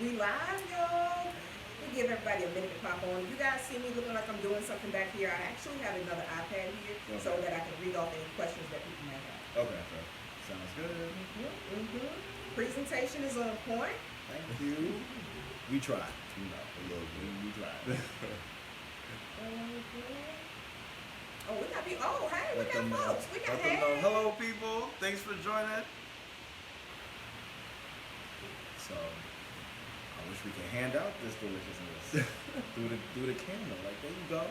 We live, y'all. We give everybody a minute to pop on. You guys see me looking like I'm doing something back here. I actually have another iPad here so that I can read off any questions that people may have. Okay. Sounds good. Presentation is on point. Thank you. We try. You know, a little bit. We try. Oh, we got people. Oh, hey, we got folks. We got hey. Hello, people. Thanks for joining. So, I wish we could hand out this deliciousness through the camera. Like, there you go.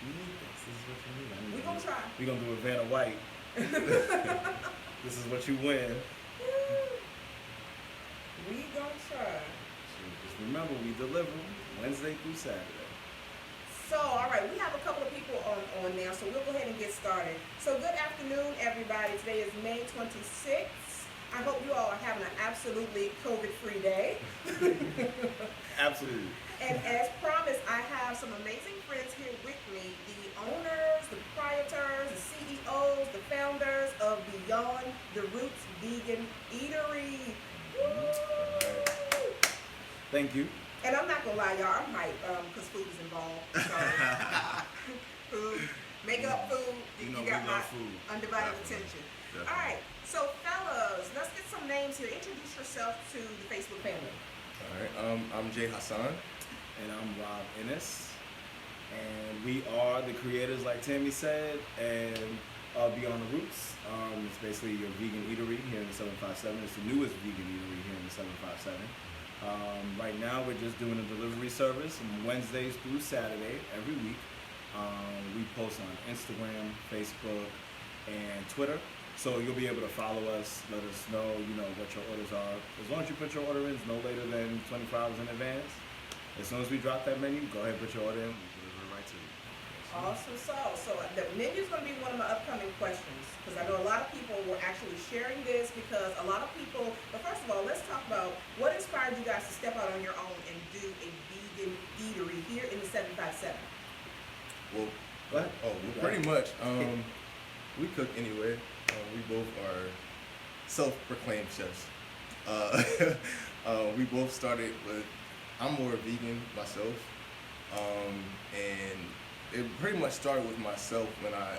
You need this. This is what you need. We're going to try. We're going to do a Vanna White. This is what you win. We going to try. So just remember, we deliver Wednesday through Saturday. So, all right, we have a couple of people on now, so we'll go ahead and get started. So, good afternoon, everybody. Today is May 26th. I hope you all are having an absolutely COVID-free day. Absolutely. And as promised, I have some amazing friends here with me, the owners, the proprietors, the CEOs, the founders of Beyond the Roots Vegan Eatery. Woo! Thank you. And I'm not gonna lie, y'all, I'm hyped because food is involved. So, food, makeup, food, You know, you got we my love food. undivided Definitely. attention. Definitely. All right, so fellas, let's get some names here. Introduce yourself to the Facebook family. All right, I'm Jay Hassan. And I'm Rob Ennis. And we are the creators, like Tammy said, and Beyond the Roots. It's basically your vegan eatery here in the 757. It's the newest vegan eatery here in the 757. Right now, we're just doing a delivery service on Wednesdays through Saturday every week. We post on Instagram, Facebook, and Twitter. So you'll be able to follow us, let us know, what your orders are. As long as you put your order in, it's no later than 24 hours in advance. As soon as we drop that menu, go ahead and put your order in. We deliver it right to you. Awesome sauce. So the menu is going to be one of my upcoming questions because I know a lot of people were actually sharing this because a lot of people, but first of all, let's talk about what inspired you guys to step out on your own and do a vegan eatery here in the 757. Well, pretty much, we cook anyway. We both are self-proclaimed chefs. We both started with, I'm more vegan myself, and it pretty much started with myself when I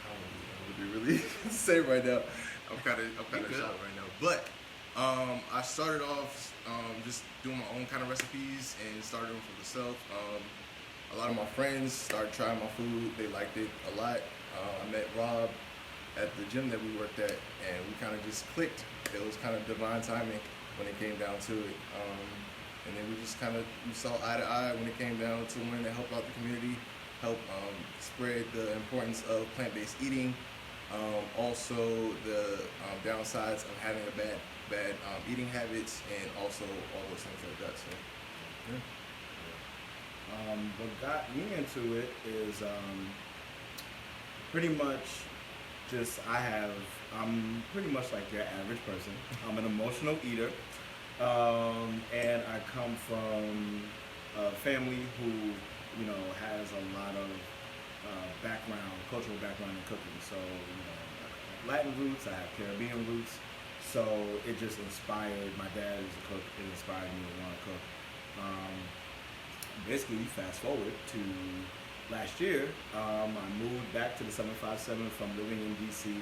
don't know what to really say right now. I'm kind of shy right now, but I started off just doing my own kind of recipes and started them for myself. A lot of my friends started trying my food. They liked it a lot. I met Rob at the gym that we worked at, and we kind of just clicked. It was kind of divine timing when it came down to it. And then we saw eye to eye when it came down to wanting to help out the community, help spread the importance of plant-based eating, also the downsides of having a bad eating habits, and also all those things like that. So, yeah. What got me into it is pretty much I'm pretty much like your average person. I'm an emotional eater, and I come from a family who, has a lot of cultural background in cooking. So, I have Latin roots, I have Caribbean roots. So it just inspired, my dad is a cook, it inspired me to want to cook. Basically, fast forward to last year, I moved back to the 757 from living in DC.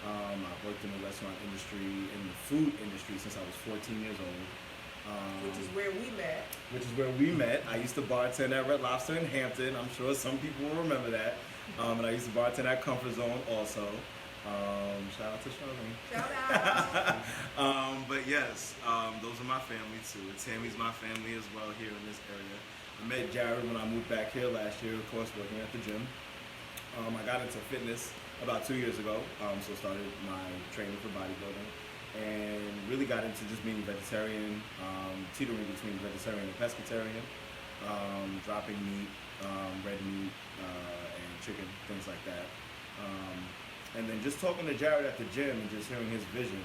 I've worked in the restaurant industry, in the food industry since I was 14 years old. Which is where we met. I used to bartend at Red Lobster in Hampton. I'm sure some people will remember that. And I used to bartend at Comfort Zone also. Shout out to Charlene. Shout out. But yes, those are my family too. Tammy's my family as well here in this area. I met Jared when I moved back here last year, of course, working at the gym. I got into fitness about 2 years ago, so started my training for bodybuilding, and really got into just being vegetarian, teetering between vegetarian and pescatarian, dropping meat, red meat, and chicken, things like that. And then just talking to Jared at the gym and just hearing his vision,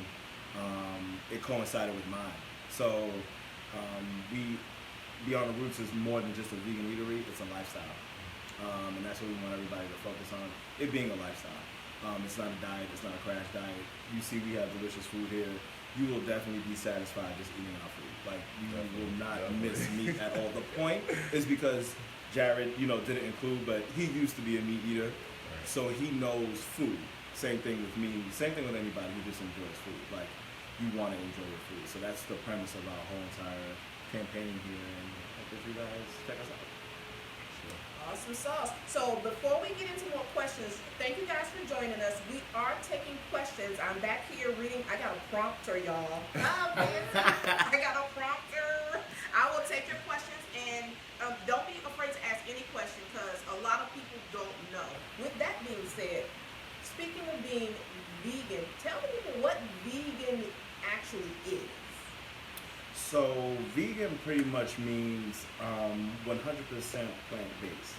it coincided with mine. So Beyond the Roots is more than just a vegan eatery, it's a lifestyle. And that's what we want everybody to focus on, it being a lifestyle. It's not a diet, it's not a crash diet. You see we have delicious food here. you will definitely be satisfied just eating our food. Like, you will not miss meat at all. The point is because Jared, didn't include, but he used to be a meat eater, so he knows food. Same thing with me. Same thing with anybody who just enjoys food. Like, you want to enjoy your food. So that's the premise of our whole entire campaign here, and I hope that you guys check us out. Awesome sauce. So before we get into more questions, thank you guys for joining us. We are taking questions. I'm back here reading. I got a prompter, y'all. I got a prompter. I will take your questions, and don't be afraid to ask any question because a lot of people don't know. With that being said, speaking of being vegan, tell the people what vegan actually is. So vegan pretty much means 100% plant-based.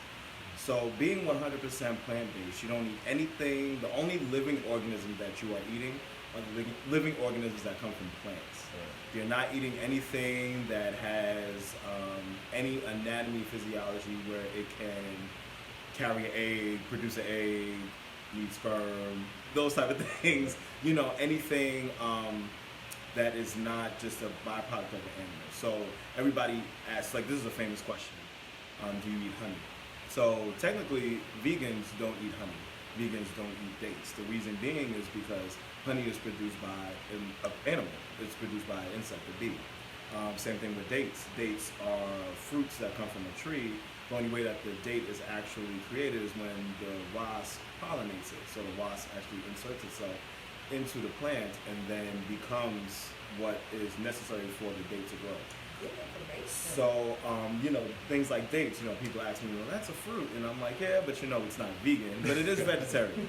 So being 100% plant-based, you don't eat anything. The only living organisms that you are eating are the living organisms that come from plants. You're not eating anything that has any anatomy, physiology where it can carry an egg, produce an egg, need sperm, those type of things. Anything that is not just a byproduct of the animal. So everybody asks, like, this is a famous question, do you eat honey? So technically, vegans don't eat honey. Vegans don't eat dates. The reason being is because honey is produced by an animal. It's produced by an insect, a bee. Same thing with dates. Dates are fruits that come from a tree. The only way that the date is actually created is when the wasp pollinates it. So the wasp actually inserts itself into the plant and then becomes what is necessary for the date to grow. So, things like dates, people ask me, well, that's a fruit. And I'm like, yeah, but it's not vegan, but it is vegetarian.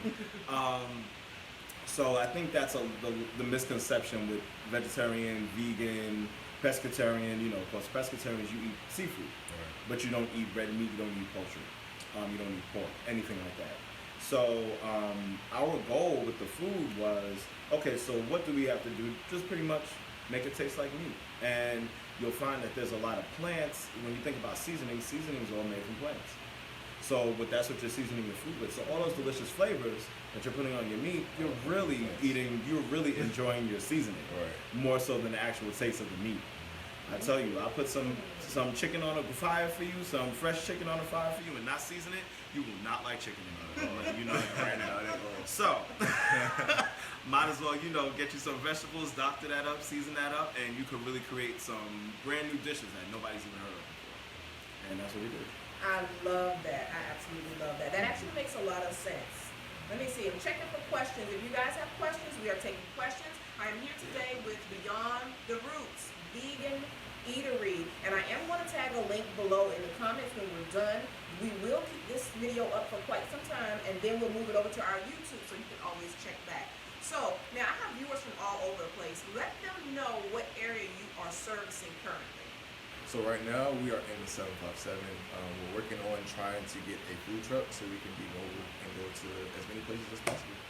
So I think that's the misconception with vegetarian, vegan, pescatarian. Of course, pescatarians, you eat seafood, but you don't eat red meat, you don't eat poultry, you don't eat pork, anything like that. So our goal with the food was, okay, so what do we have to do? Just pretty much make it taste like meat. And you'll find that there's a lot of plants. When you think about seasonings are all made from plants. So that's what you're seasoning your food with. So all those delicious flavors that you're putting on your meat, you're really enjoying your seasoning, more so than the actual taste of the meat. I tell you, I put some chicken on a fire for you, some fresh chicken on a fire for you, and not season it, you will not like chicken anymore. You know that, right? So, might as well, get you some vegetables, doctor that up, season that up, and you can really create some brand new dishes that nobody's even heard of before. And that's what we do. I love that. I absolutely love that. That actually makes a lot of sense. Let me see. I'm checking for questions. If you guys have questions, we are taking questions. I am here today with Beyond the Roots Vegan Eatery, and I am going to tag a link below in the comments when we're done. We will keep this video up for quite some time, and then we'll move it over to our YouTube so you can always check back. So now I have viewers from all over the place. Let them know what area you are servicing currently. So right now we are in the 757. We're working on trying to get a food truck so we can be mobile and go to as many places as possible.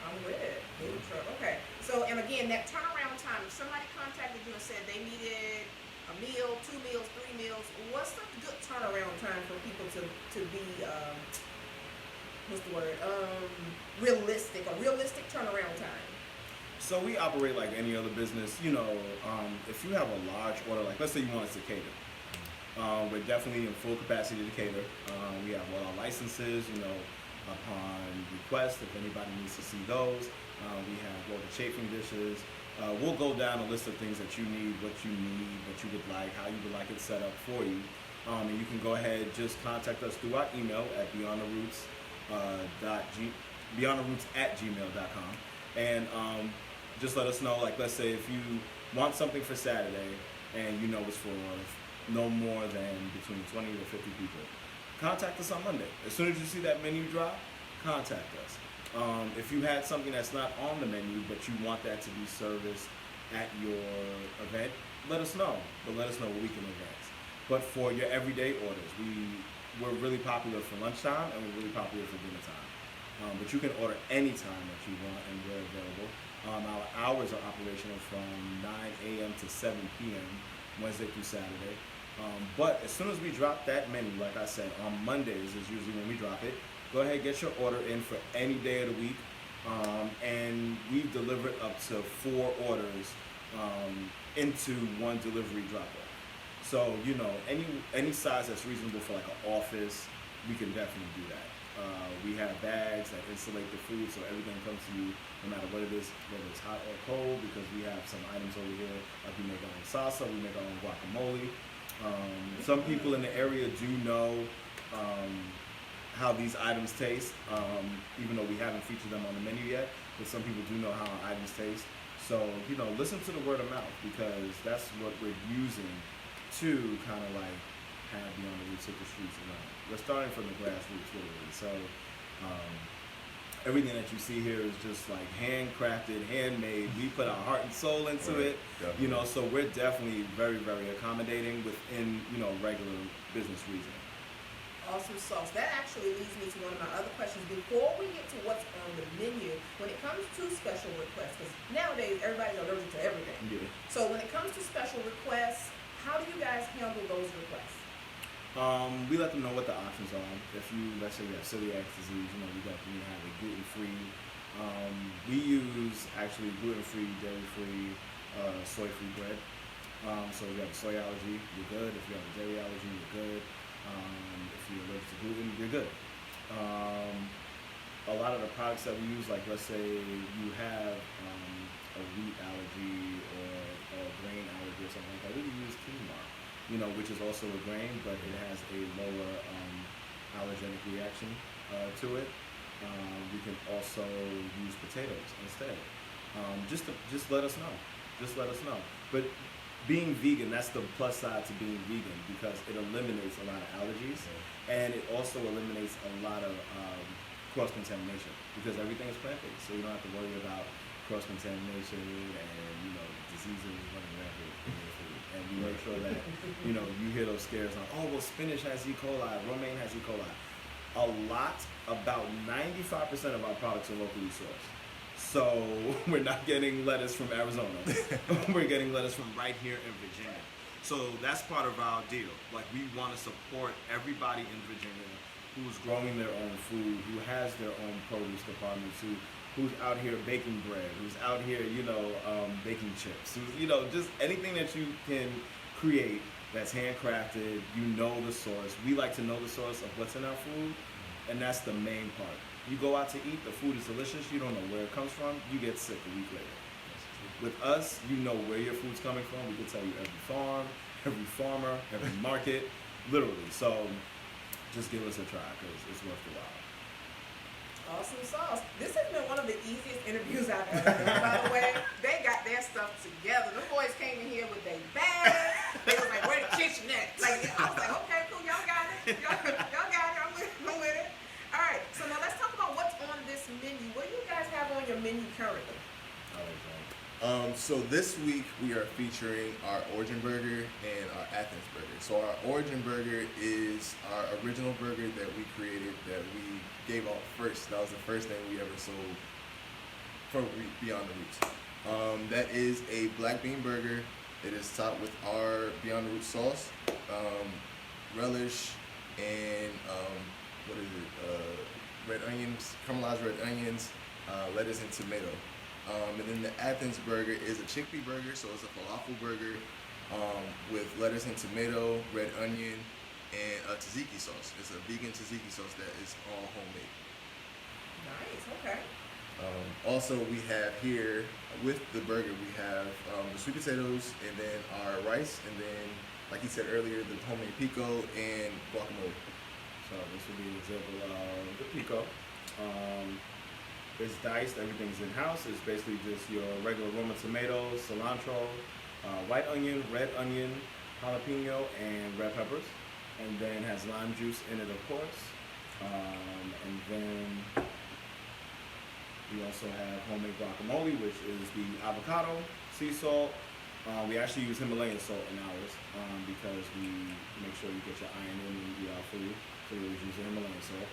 I'm with it. Food truck. Okay. So, and again, that turnaround time, if somebody contacted you and said they needed a meal, 2 meals, 3 meals, what's the good turnaround time for people to be, what's the word, realistic, a realistic turnaround time? So we operate like any other business. If you have a large order, like let's say you want us to cater, we're definitely in full capacity to cater. We have all our licenses, upon request, if anybody needs to see those. We have all the chafing dishes. We'll go down a list of things that you need, what you would like, how you would like it set up for you. And you can go ahead, just contact us through our email at beyondtheroots@gmail.com. And just let us know, like let's say if you want something for Saturday and it's for no more than between 20 to 50 people, contact us on Monday. As soon as you see that menu drop, contact us. If you had something that's not on the menu, but you want that to be serviced at your event, let us know. But let us know a week in advance. But for your everyday orders, we're really popular for lunchtime and we're really popular for dinner time. But you can order any time that you want and we're available. Our hours are operational from 9 a.m. to 7 p.m. Wednesday through Saturday. But as soon as we drop that menu, like I said, on Mondays is usually when we drop it. Go ahead, get your order in for any day of the week. And we've delivered up to 4 orders into one delivery drop-off. So, you know, any size that's reasonable for like an office, we can definitely do that. We have bags that insulate the food, so everything comes to you no matter what it is, whether it's hot or cold, because we have some items over here, like we make our own salsa, we make our own guacamole. Some people in the area do know how these items taste, even though we haven't featured them on the menu yet, but some people do know how our items taste. So, you know, listen to the word of mouth, because that's what we're using to kind of like have Beyond the Roots hit the streets around. We're starting from the grassroots, literally. So everything that you see here is just like handcrafted, handmade. We put our heart and soul into it, definitely. you know. So we're definitely very, very accommodating within, you know, regular business reasoning. Awesome sauce. That actually leads me to one of my other questions. Before we get to what's on the menu, when it comes to special requests, because nowadays everybody's allergic to everything. Yeah. So when it comes to special requests, how do you guys handle those requests? We let them know what the options are. If you, let's say you have celiac disease, you know, you got to have a gluten-free. We use actually gluten-free, dairy-free, soy-free bread. So if you have a soy allergy, you're good. If you have a dairy allergy, you're good. If you're allergic to gluten, you're good. A lot of the products that we use, like let's say you have a wheat allergy or a grain allergy or something like that, we can use quinoa, you know, which is also a grain, but it has a lower allergenic reaction to it. We can also use potatoes instead. Just let us know. Just let us know. But being vegan, that's the plus side to being vegan, because it eliminates a lot of allergies, and it also eliminates a lot of cross-contamination, because everything is plant-based, so you don't have to worry about cross-contamination and, you know, diseases running rampant in your food. And we make sure that, you know, you hear those scares like, oh, well, spinach has E. coli, romaine has E. coli. About 95% of our products are locally sourced. So we're not getting lettuce from Arizona. We're getting lettuce from right here in Virginia. So that's part of our deal. Like, we want to support everybody in Virginia who's growing their own food, who has their own produce departments, who's out here baking bread, who's out here, you know, baking chips, who's, you know, just anything that you can create that's handcrafted. You know the source. We like to know the source of what's in our food, and that's the main part. You go out to eat, the food is delicious, you don't know where it comes from, you get sick a week later. With us, you know where your food's coming from. We can tell you every farm, every farmer, every market, literally. So just give us a try, because it's worth the while. Awesome sauce. This has been one of the easiest interviews I've ever done, by the way. They got their stuff together. The boys came in here with their bags. They was like, where the kitchen at? Like, I was like, okay, cool, y'all got it. Y'all got it. I'm with it. All right, so now let's talk about what's on this menu. What do you guys have on your menu currently? So this week we are featuring our Origin Burger and our Athens Burger. So our Origin Burger is our original burger that we created, that we gave out first. That was the first thing we ever sold for Beyond the Roots. That is a black bean burger. It is topped with our Beyond the Roots sauce, relish, and red onions, caramelized red onions, lettuce, and tomato. And then the Athens burger is a chickpea burger, so it's a falafel burger with lettuce and tomato, red onion, and a tzatziki sauce. It's a vegan tzatziki sauce that is all homemade. Nice, okay. Also, we have here, with the burger, we have the sweet potatoes, and then our rice, and then, like he said earlier, the homemade pico and guacamole. So this would be an example of the pico. It's diced, everything's in-house. It's basically just your regular Roma tomatoes, cilantro, white onion, red onion, jalapeno, and red peppers. And then has lime juice in it, of course. And then we also have homemade guacamole, which is the avocado, sea salt. We actually use Himalayan salt in ours because we make sure you get your iron in when you eat our food. So we always use the Himalayan salt.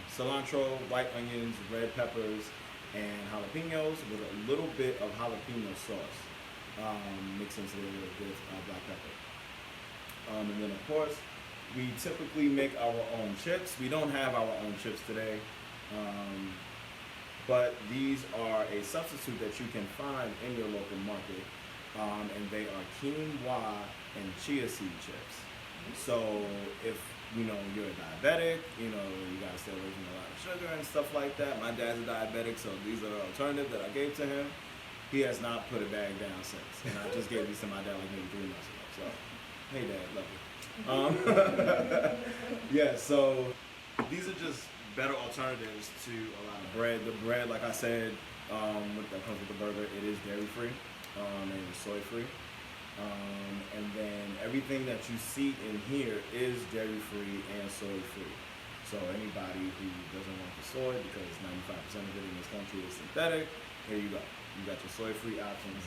Cilantro, white onions, red peppers, and jalapenos with a little bit of jalapeno sauce mixed into it with black pepper. And then of course, we typically make our own chips. We don't have our own chips today. but these are a substitute that you can find in your local market, and they are quinoa and chia seed chips. So if you're a diabetic, you gotta stay away from a lot of sugar and stuff like that. My dad's a diabetic, so these are an alternative that I gave to him. He has not put a bag down since, and I just gave these to my dad like maybe 3 months ago. So, hey Dad, love you. Yeah, so these are just better alternatives to a lot of bread. The bread, like I said, that comes with the burger, it is dairy free and it's soy free. And then everything that you see in here is dairy free and soy free. So anybody who doesn't want the soy, because 95% of it in this country is synthetic, here you go. You got your soy free options.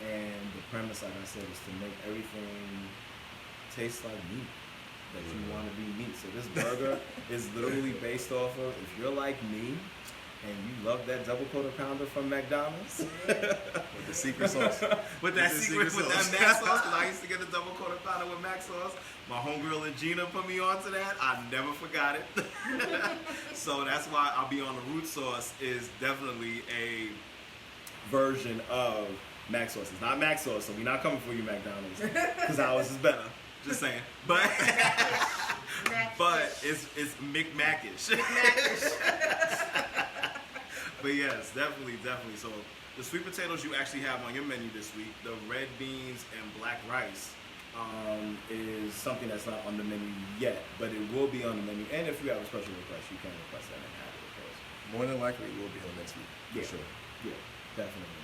And the premise, like I said, is to make everything taste like meat that you want to be meat. So this burger is literally based off of, if you're like me, and you love that double quarter pounder from McDonald's with the secret sauce, with that mac sauce, because I used to get the double quarter pounder with mac sauce. My homegirl and Gina put me onto that. I never forgot it. So that's why I'll be on the root sauce is definitely a version of mac sauce. It's not mac sauce, so we're not coming for you, McDonald's, because ours is better. Just saying, but it's McMacish. But yes, definitely. So the sweet potatoes you actually have on your menu this week, the red beans and black rice, is something that's not on the menu yet, but it will be on the menu. And if you have a special request, you can request that and have it, of course. More than likely, it will be on next week. Yeah, for sure. Yeah, definitely.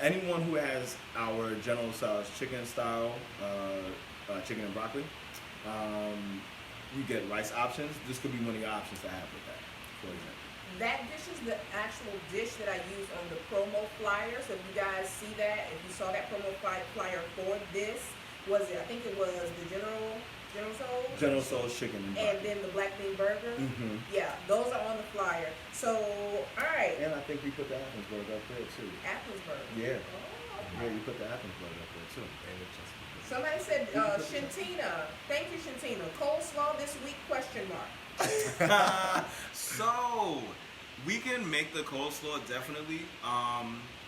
Anyone who has our General Tso's chicken style, chicken and broccoli, you get rice options. This could be one of your options to have with that, for example. That dish is the actual dish that I use on the promo flyer. So if you guys see that, if you saw that promo flyer for this, I think it was the General Tso's? General Tso's chicken and broccoli. And then the black bean burger. Mm-hmm. Yeah, those are on the flyer. So, all right. And I think we put the Athensburg up there too. Athensburg. Yeah. Oh, okay. Yeah, you put the Athensburg up there too. Somebody said, Shantina. Thank you, Shantina. Coleslaw this week, question mark. So, we can make the coleslaw definitely.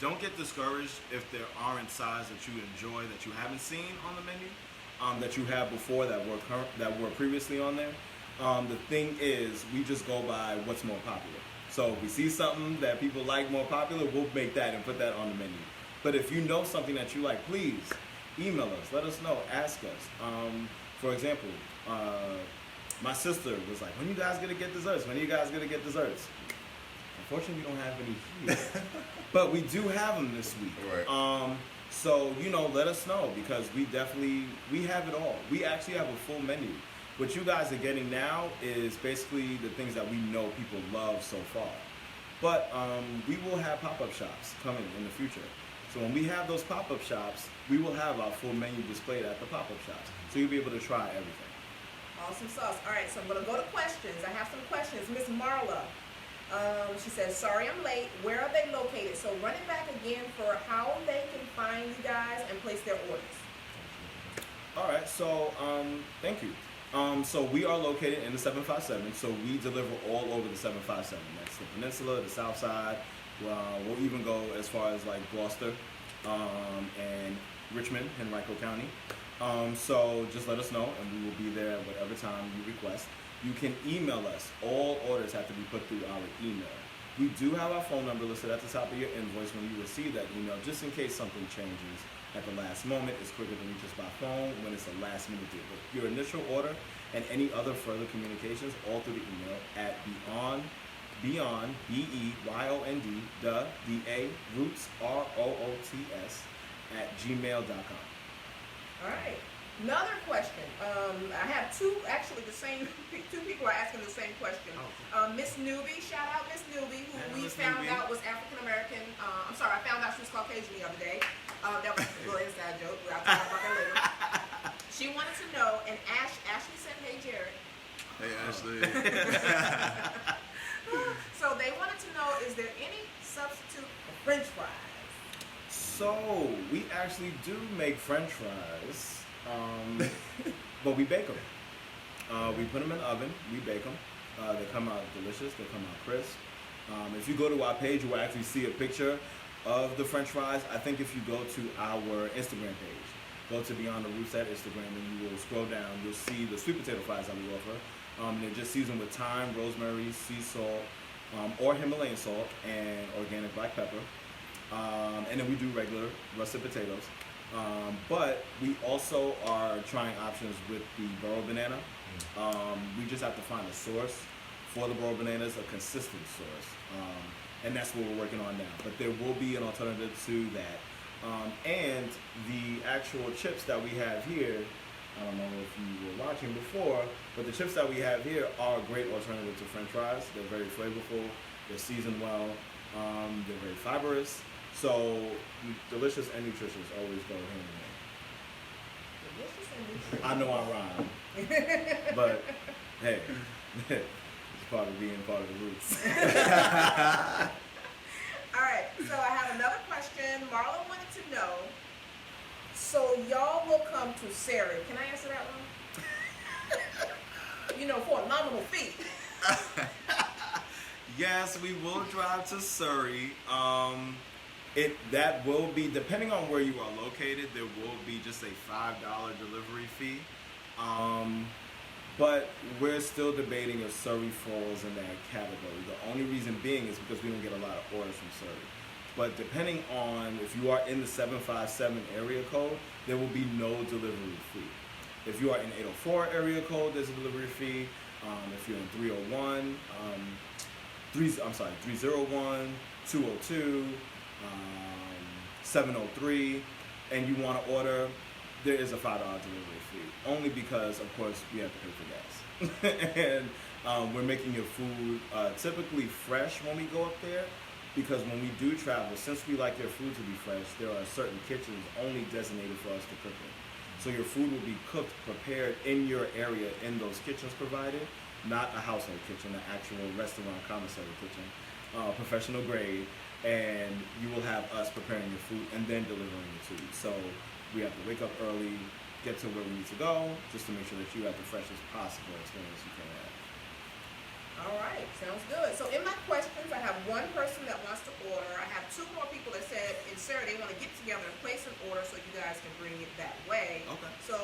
Don't get discouraged if there aren't sides that you enjoy that you haven't seen on the menu, that you have before that were previously on there. The thing is, we just go by what's more popular. So if we see something that people like more popular, we'll make that and put that on the menu. But if you know something that you like, please email us, let us know, ask us. For example, my sister was like, when you guys gonna get desserts? When are you guys gonna get desserts? Unfortunately, we don't have any here. But we do have them this week. Right. So, let us know, because we have it all. We actually have a full menu. What you guys are getting now is basically the things that we know people love so far. But we will have pop-up shops coming in the future. So when we have those pop-up shops, we will have our full menu displayed at the pop-up shops. So you'll be able to try everything. Awesome sauce. All right, so I'm going to go to questions. I have some questions. Miss Marla, she says, sorry I'm late. Where are they located? So run it back again for how they can find you guys and place their orders. All right, so thank you. So we are located in the 757, so we deliver all over the 757. That's the peninsula, the south side. We'll even go as far as like Gloucester and Richmond, Henrico County. So just let us know, and we will be there at whatever time you request. You can email us. All orders have to be put through our email. We do have our phone number listed at the top of your invoice when you receive that email, just in case something changes at the last moment. It's quicker to reach us by phone when it's a last minute deal. But your initial order and any other further communications, all through the email at beyond, BEYOND, DA, roots, ROOTS, @gmail.com. All right. Another question. I have two people are asking the same question. Miss Newbie, shout out Miss Newbie, who we found out was African American. I found out she was Caucasian the other day. That was a little inside joke. I'll talk about that later. She wanted to know, and Ashley said, hey, Jared. Hey, Ashley. So they wanted to know, is there any substitute for French fries? So we actually do make French fries. But we bake them. We put them in the oven. We bake them. They come out delicious. They come out crisp. If you go to our page, you will actually see a picture of the French fries. I think if you go to our Instagram page, go to Beyond the Roots at Instagram, and you will scroll down, you'll see the sweet potato fries that we offer. They're just seasoned with thyme, rosemary, sea salt, or Himalayan salt, and organic black pepper. And then we do regular russet potatoes. But we also are trying options with the burro banana. We just have to find a source for the burro bananas, a consistent source. And that's what we're working on now. But there will be an alternative to that. And the actual chips that we have here, I don't know if you were watching before, but the chips that we have here are a great alternative to French fries. They're very flavorful, they're seasoned well, they're very fibrous. So delicious and nutritious always go hand in hand. I know I rhyme, but hey, it's part of being part of the roots. All right, so I have another question. Marlon wanted to know, so y'all will come to Surrey. Can I answer that one? You know, for a nominal fee. Yes, we will drive to Surrey. That will be, depending on where you are located, there will be just a $5 delivery fee. But we're still debating if Surrey falls in that category. The only reason being is because we don't get a lot of orders from Surrey. But depending on if you are in the 757 area code, there will be no delivery fee. If you are in 804 area code, there's a delivery fee. If you're in 301, 301, 202, 703, and you want to order, there is a $5 delivery fee. Only because, of course, we have to pay for gas. And we're making your food typically fresh when we go up there, because when we do travel, since we like your food to be fresh, there are certain kitchens only designated for us to cook in. So your food will be cooked, prepared in your area in those kitchens provided, not a household kitchen, an actual restaurant commissary kitchen, professional grade, and you will have us preparing your food and then delivering it to you. So we have to wake up early, get to where we need to go, just to make sure that you have the freshest possible experience you can have. All right, sounds good. So in my questions, I have one person that wants to order. I have two more people that said in Sarah they want to get together and place an order so you guys can bring it that way. Okay. So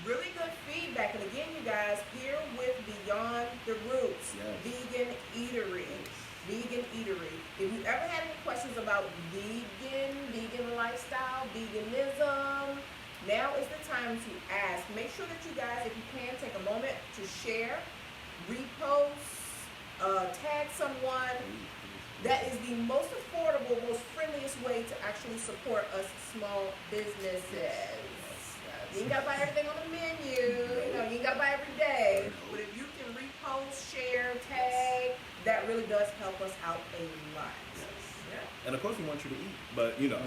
really good feedback. And again, you guys, here with Beyond the Roots, Yes. Vegan Eatery. Vegan Eatery. If you ever had any questions about vegan lifestyle, veganism, now is the time to ask. Make sure that you guys, if you can, take a moment to share, repost, tag someone. That is the most affordable, most friendliest way to actually support us small businesses. You ain't gotta buy everything on the menu. You know, you ain't gotta buy every day. But if you can repost, share, tag, that really does help us out a lot. Yeah. And of course we want you to eat, but you know.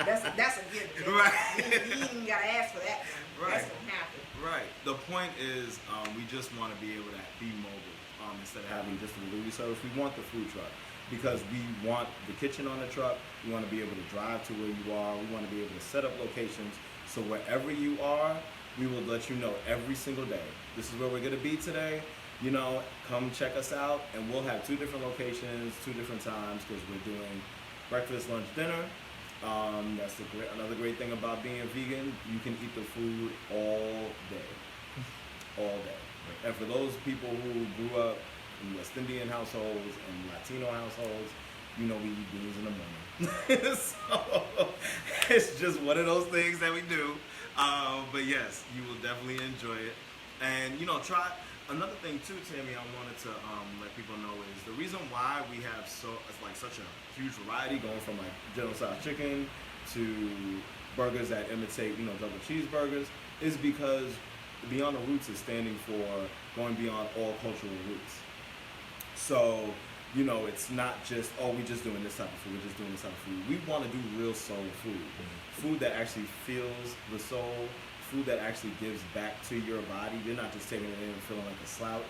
That's a given. Right. You ain't even gotta ask for that one. Right. That's gonna happen. Right. The point is, we just want to be able to be mobile instead of having just a delivery service. We want the food truck because we want the kitchen on the truck. We want to be able to drive to where you are. We want to be able to set up locations so wherever you are, we will let you know every single day. This is where we're going to be today. You know, come check us out, and we'll have 2 different locations, 2 different times, because we're doing breakfast, lunch, dinner. That's another great thing about being a vegan. You can eat the food all day. All day. And for those people who grew up in West Indian households and Latino households, you know we eat beans in the morning. So it's just one of those things that we do. But yes, you will definitely enjoy it. And you know, try another thing too, Tammy. I wanted to let people know is the reason why we have such a huge variety, going from like General Tso's chicken to burgers that imitate double cheeseburgers, is because Beyond the Roots is standing for going beyond all cultural roots. So, it's not just, we're just doing this type of food, we're just doing this type of food. We want to do real soul food. Food that actually feels the soul, food that actually gives back to your body. You're not just taking it in and feeling like a slouch.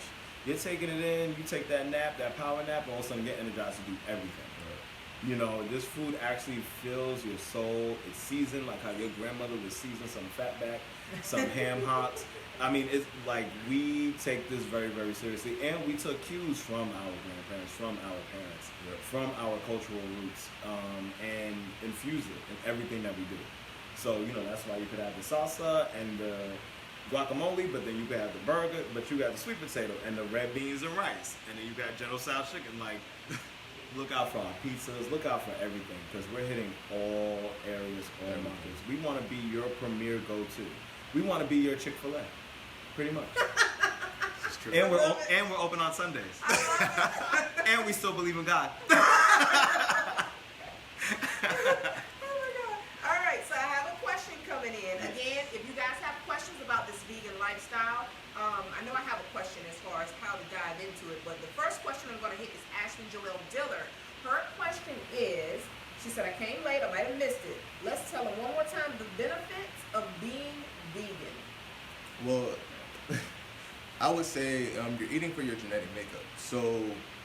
You're taking it in, you take that nap, that power nap, and all of a sudden get energized to do everything. This food actually fills your soul. It's seasoned like how your grandmother would season some fatback, some ham hocks, I mean, it's like we take this very, very seriously, and we took cues from our grandparents, from our parents, from our cultural roots, and infuse it in everything that we do. So, you know, that's why you could have the salsa and the guacamole, but then you could have the burger, but you got the sweet potato and the red beans and rice, and then you got General Tso's chicken. Like, look out for our pizzas, look out for everything, because we're hitting all areas, all markets. We want to be your premier go-to. We want to be your Chick-fil-A, pretty much. It's true. And we're open on Sundays. And we still believe in God. All right, so I have a question coming in. Again, if you guys have questions about this vegan lifestyle, I know I have a question as far as how to dive into it, but the first question I'm going to hit is Ashley Joelle Diller. Her question is, she said, I came late, I might have missed it. Let's tell them one more time the benefits of being vegan. Well, I would say you're eating for your genetic makeup. So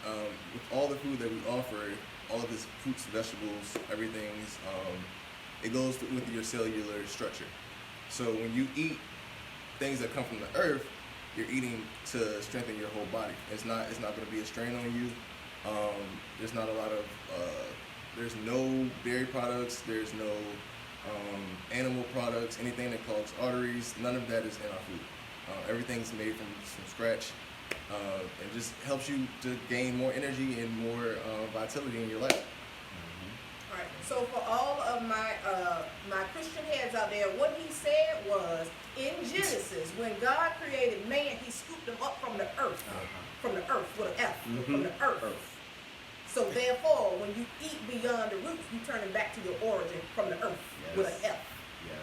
with all the food that we offer, all of this fruits, vegetables, everything's, it goes with your cellular structure. So when you eat things that come from the earth, you're eating to strengthen your whole body. It's not going to be a strain on you. There's not a lot of, there's no dairy products, there's no animal products, anything that clogs arteries, none of that is in our food. Everything's made from scratch. It just helps you to gain more energy and more vitality in your life. All right. So for all of my my Christian heads out there, what he said was in Genesis, when God created man, he scooped him up from the earth, from the earth with an F, from the earth. So therefore, when you eat beyond the roots, you turn it back to your origin from the earth with an F. Yes.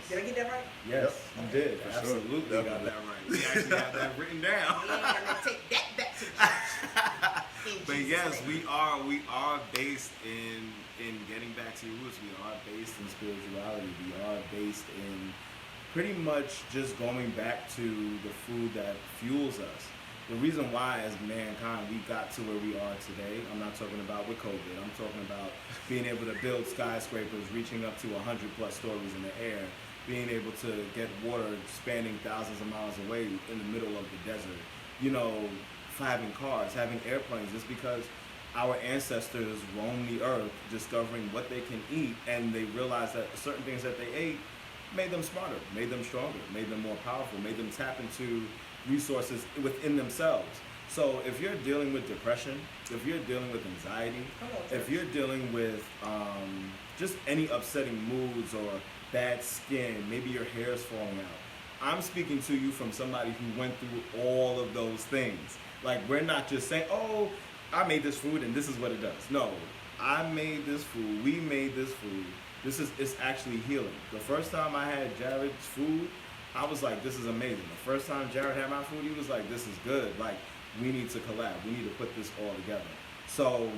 Did I get that right? Yes, you did. For sure. Absolutely got that right. We actually have that written down. Yeah, and I take that back to church. But yes, we are based in getting back to your roots. We are based in spirituality. We are based in pretty much just going back to the food that fuels us. The reason why, as mankind, we got to where we are today, I'm not talking about with COVID. I'm talking about being able to build skyscrapers, reaching up to 100+ stories in the air, being able to get water spanning thousands of miles away in the middle of the desert. You know, having cars, having airplanes, just because our ancestors roamed the earth discovering what they can eat, and they realized that certain things that they ate made them smarter, made them stronger, made them more powerful, made them tap into resources within themselves. So if you're dealing with depression, if you're dealing with anxiety, if you're dealing with just any upsetting moods or bad skin, maybe your hair is falling out, I'm speaking to you from somebody who went through all of those things. Like, we're not just saying, oh, I made this food and this is what it does. No, I made this food, we made this food. It's actually healing. The first time I had Jared's food, I was like, this is amazing. The first time Jared had my food, he was like, this is good. Like, we need to collab. We need to put this all together. So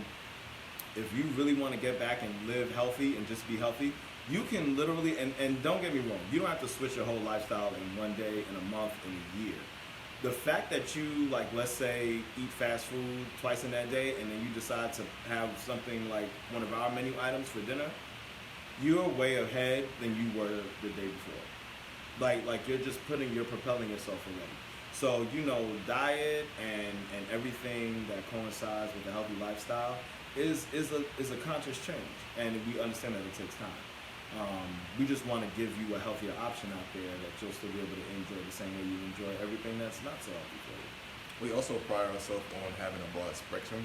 if you really want to get back and live healthy and just be healthy, you can literally, and don't get me wrong, you don't have to switch your whole lifestyle in one day, in a month, in a year. The fact that you, like, let's say, eat fast food twice in that day, and then you decide to have something like one of our menu items for dinner, you're way ahead than you were the day before. Like you're propelling yourself already. So, you know, diet and everything that coincides with a healthy lifestyle is a conscious change, and we understand that it takes time. We just want to give you a healthier option out there that you'll still be able to enjoy the same way you enjoy everything that's not so healthy for you. We also pride ourselves on having a broad spectrum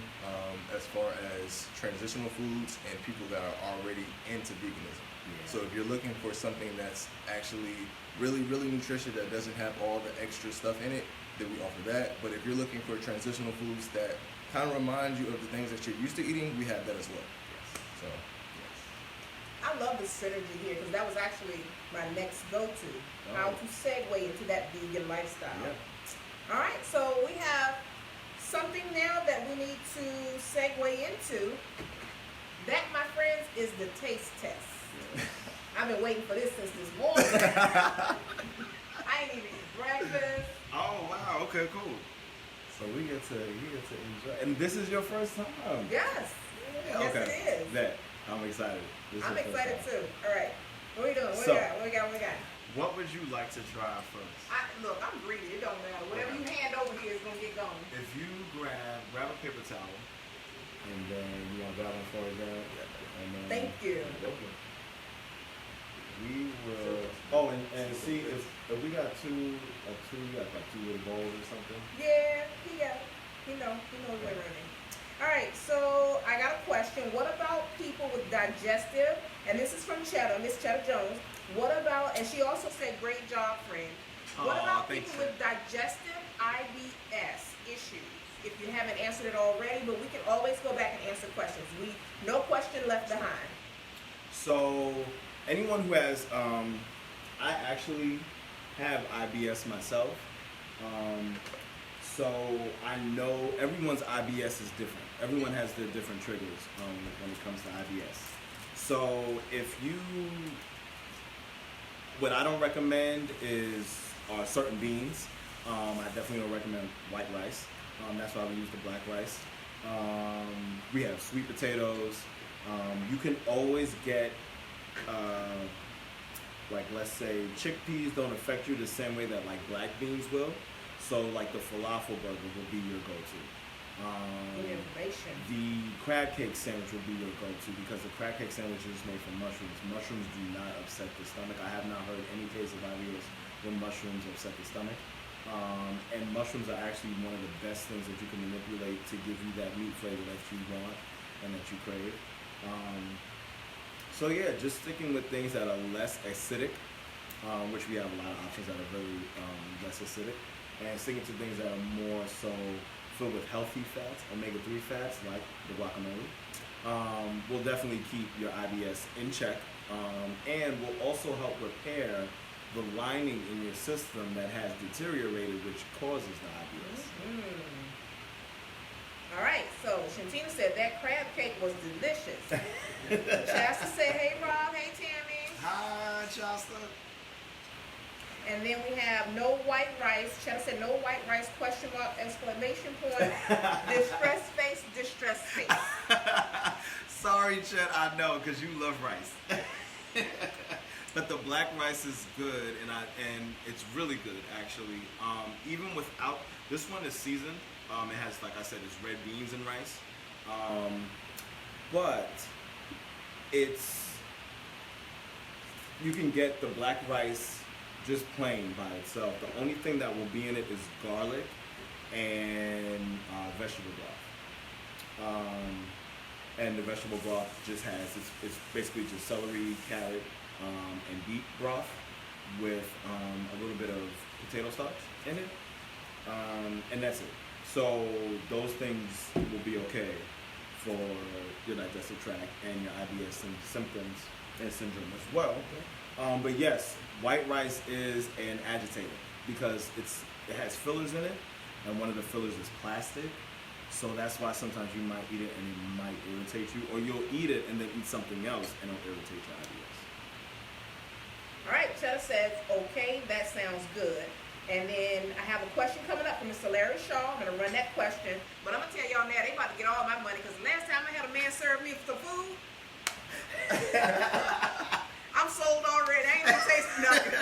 as far as transitional foods and people that are already into veganism. Yeah. So if you're looking for something that's actually really, really nutritious, that doesn't have all the extra stuff in it, then we offer that. But if you're looking for transitional foods that kind of remind you of the things that you're used to eating, we have that as well. Yes. So, yes. I love the synergy here, because that was actually my next go-to, how to segue into that vegan lifestyle. Yeah. All right, so we have something now that we need to segue into. That, my friends, is the taste test. Yeah. I've been waiting for this since this morning. I ain't even eat breakfast. Oh, wow. Okay, cool. So we get to enjoy. And this is your first time? Yes. Yeah, yes, okay. it is. I'm excited. I'm excited too. All right. What are we doing? What we got? What would you like to try first? Look, I'm greedy. It don't matter. Whatever you hand over here is gonna get gone. If you grab a paper towel, and then you want to grab one for us, and then Thank you. We will. Oh, and see if we got two got like two little bowls or something. Yeah, he knows what running. All right, so I got a question. What about people with digestive? And this is from Cheddar, Miss Cheddar Jones. What about? And she also said, "Great job, friend." What about people with digestive IBS issues? If you haven't answered it already, but we can always go back and answer questions. No question left behind. So anyone who has, I actually have IBS myself. So I know everyone's IBS is different. Everyone has their different triggers when it comes to IBS. So what I don't recommend is certain beans. I definitely don't recommend white rice. That's why we use the black rice. We have sweet potatoes. You can always get, like, let's say chickpeas don't affect you the same way that like black beans will. So like the falafel burger will be your go-to. Good information. The crab cake sandwich will be your go-to because the crab cake sandwich is made from mushrooms. Mushrooms do not upset the stomach. I have not heard any case of IBS when mushrooms upset the stomach. And mushrooms are actually one of the best things that you can manipulate to give you that meat flavor that you want and that you crave. So yeah, just sticking with things that are less acidic, which we have a lot of options that are very less acidic, and sticking to things that are more so filled with healthy fats, omega-3 fats, like the guacamole, will definitely keep your IBS in check, and will also help repair the lining in your system that has deteriorated, which causes the IBS. All right, so Shantina said that crab cake was delicious. Shasta said, "Hey Rob, hey Tammy." Hi, Shasta. And then we have no white rice. Cheddar said no white rice, question mark, exclamation point, distress face, distress face. Sorry, Chet, I know, because you love rice. But the black rice is good, and it's really good, actually. Even without, this one is seasoned. It has, like I said, it's red beans and rice. But you can get the black rice just plain by itself. The only thing that will be in it is garlic and vegetable broth. And the vegetable broth just has, it's basically just celery, carrot, and beet broth with a little bit of potato starch in it. And that's it. So those things will be okay for your digestive tract and your IBS symptoms and syndrome as well. But yes, white rice is an agitator because it has fillers in it, and one of the fillers is plastic. So that's why sometimes you might eat it and it might irritate you, or you'll eat it and then eat something else and it'll irritate your IBS. All right, Cheddar says, okay, that sounds good. And then I have a question coming up from Mr. Larry Shaw. I'm going to run that question. But I'm going to tell y'all now, they about to get all my money because the last time I had a man serve me some food, I'm sold already. I ain't going to taste nothing.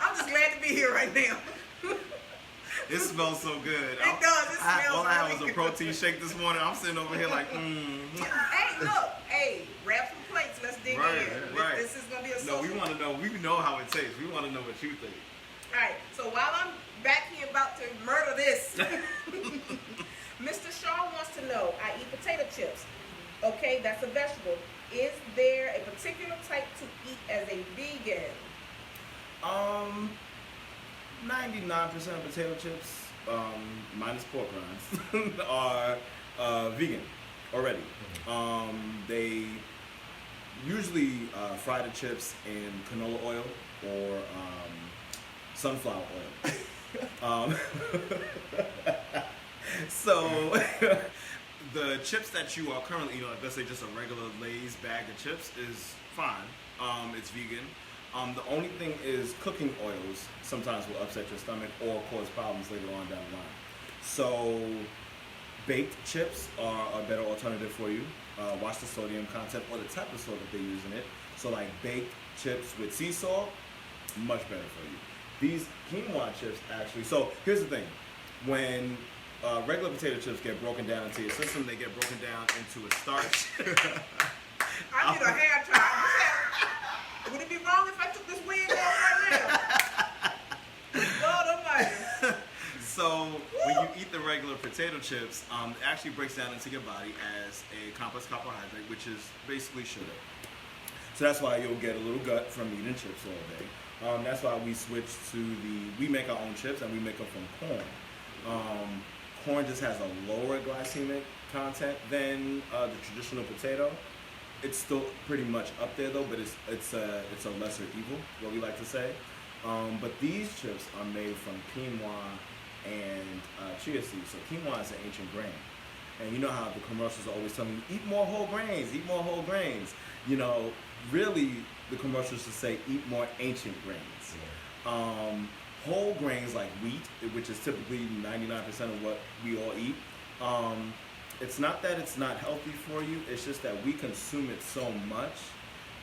I'm just glad to be here right now. It smells so good. It does. It smells all I had was really a protein shake this morning. I'm sitting over here like, Hey, look. Hey, grab some plates. Let's dig in. Right. This is going to be a social. No, we want to know. We know how it tastes. We want to know what you think. All right, so while I'm back here about to murder this, Mr. Shaw wants to know, I eat potato chips. Okay, that's a vegetable. Is there a particular type to eat as a vegan? 99% of potato chips, minus pork rinds, are vegan already. They usually fry the chips in canola oil or sunflower oil. So the chips that you are currently eating, like let's say just a regular Lay's bag of chips, is fine. It's vegan. The only thing is cooking oils sometimes will upset your stomach or cause problems later on down the line. So baked chips are a better alternative for you. Watch the sodium content or the type of salt that they use in it. So like baked chips with sea salt much better for you. These quinoa chips actually, so here's the thing. When regular potato chips get broken down into your system, they get broken down into a starch. I need a hair tie. Would it be wrong if I took this wig off right now? Lord Almighty. So when you eat the regular potato chips, it actually breaks down into your body as a complex carbohydrate, which is basically sugar. So that's why you'll get a little gut from eating chips all day. That's why we switched to we make our own chips and we make them from corn. Corn just has a lower glycemic content than the traditional potato. It's still pretty much up there though, but it's a lesser evil, what we like to say. But these chips are made from quinoa and chia seeds. So quinoa is an ancient grain. And you know how the commercials are always telling you, eat more whole grains, eat more whole grains. You know, really the commercials should say eat more ancient grains. Yeah. Whole grains like wheat, which is typically 99% of what we all eat, it's not that it's not healthy for you, it's just that we consume it so much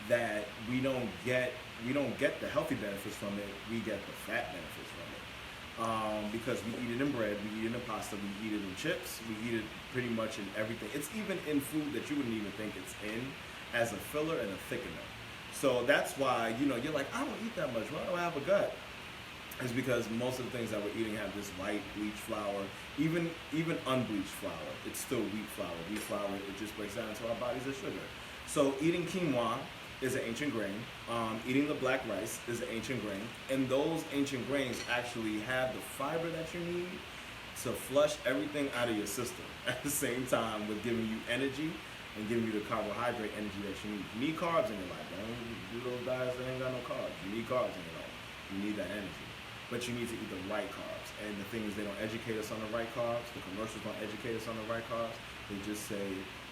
that we don't get the healthy benefits from it, we get the fat benefits from it. Because we eat it in bread, we eat it in pasta, we eat it in chips, we eat it pretty much in everything. It's even in food that you wouldn't even think it's in as a filler and a thickener. So that's why, you know, you're like, I don't eat that much, why do I have a gut? It's because most of the things that we're eating have this white bleached flour, even unbleached flour. It's still wheat flour. Wheat flour, it just breaks down into our bodies as sugar. So eating quinoa is an ancient grain. Eating the black rice is an ancient grain. And those ancient grains actually have the fiber that you need to flush everything out of your system at the same time with giving you energy and giving you the carbohydrate energy that you need. You need carbs in your life. Don't do those diets that ain't got no carbs. You need carbs in your life. You need that energy. But you need to eat the right carbs. And the thing is, they don't educate us on the right carbs. The commercials don't educate us on the right carbs. They just say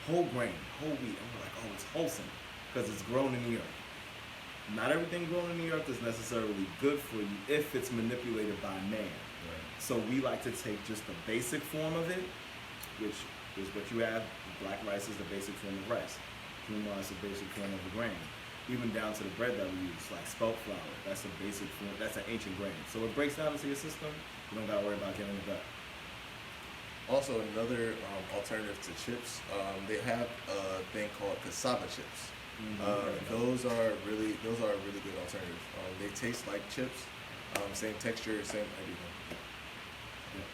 whole grain, whole wheat. And we're like, oh, it's wholesome because it's grown in the earth. Not everything grown in the earth is necessarily good for you if it's manipulated by man. Right. So we like to take just the basic form of it, which is what you have. Black rice is the basic form of rice. Quinoa is the basic form of the grain. Even down to the bread that we use, like spelt flour. That's a basic form, that's an ancient grain. So it breaks down into your system, you don't gotta worry about getting the gut. Also, another alternative to chips, they have a thing called cassava chips. Those are really good alternatives. They taste like chips, same texture, same everything.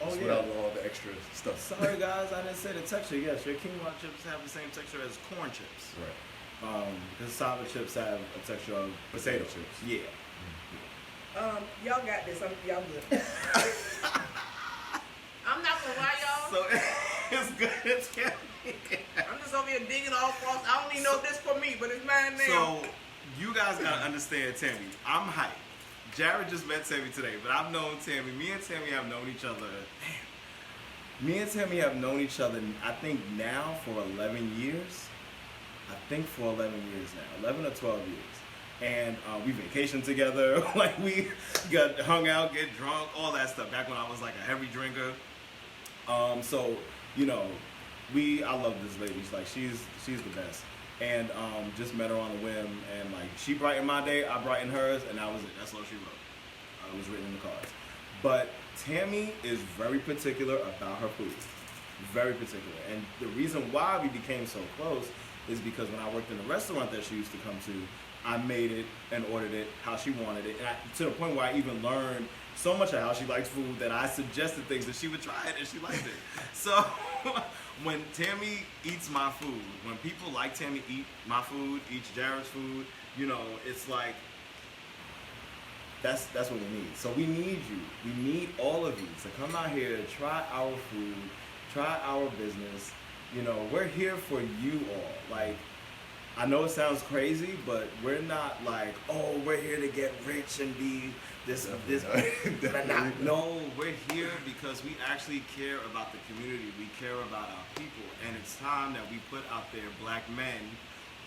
Oh, yeah. Without all the extra stuff. Sorry guys, I didn't say the texture. Yes, your quinoa chips have the same texture as corn chips. Right. Cassava chips have a texture of potato chips. Yeah. Y'all got this. Y'all good. I'm not gonna lie, y'all. So it's good. I'm just over here digging all across. I don't even know if this for me, but it's mine now. So you guys gotta understand Tammy. I'm hyped. Jared just met Tammy today, but I've known Tammy. Me and Tammy have known each other. Me and Tammy have known each other, I think now for 11 years. I think for 11 years now, 11 or 12 years. And we vacationed together, like we got hung out, get drunk, all that stuff, back when I was like a heavy drinker. So, you know, I love this lady. She's the best. And just met her on a whim, and like she brightened my day, I brightened hers, and that was it. That's all she wrote. It was written in the cards. But Tammy is very particular about her food. Very particular. And the reason why we became so close is because when I worked in the restaurant that she used to come to, I made it and ordered it how she wanted it. And to the point where I even learned so much of how she liked food that I suggested things that she would try it and she liked it. So when Tammy eats my food, when people like Tammy eat my food, eats Jared's food, you know, it's like, that's what we need. So we need you. We need all of you to come out here, try our food, try our business. You know, we're here for you all. Like, I know it sounds crazy, but we're not like, oh, we're here to get rich and be this. No, we're here because we actually care about the community. We care about our people. And it's time that we put out there black men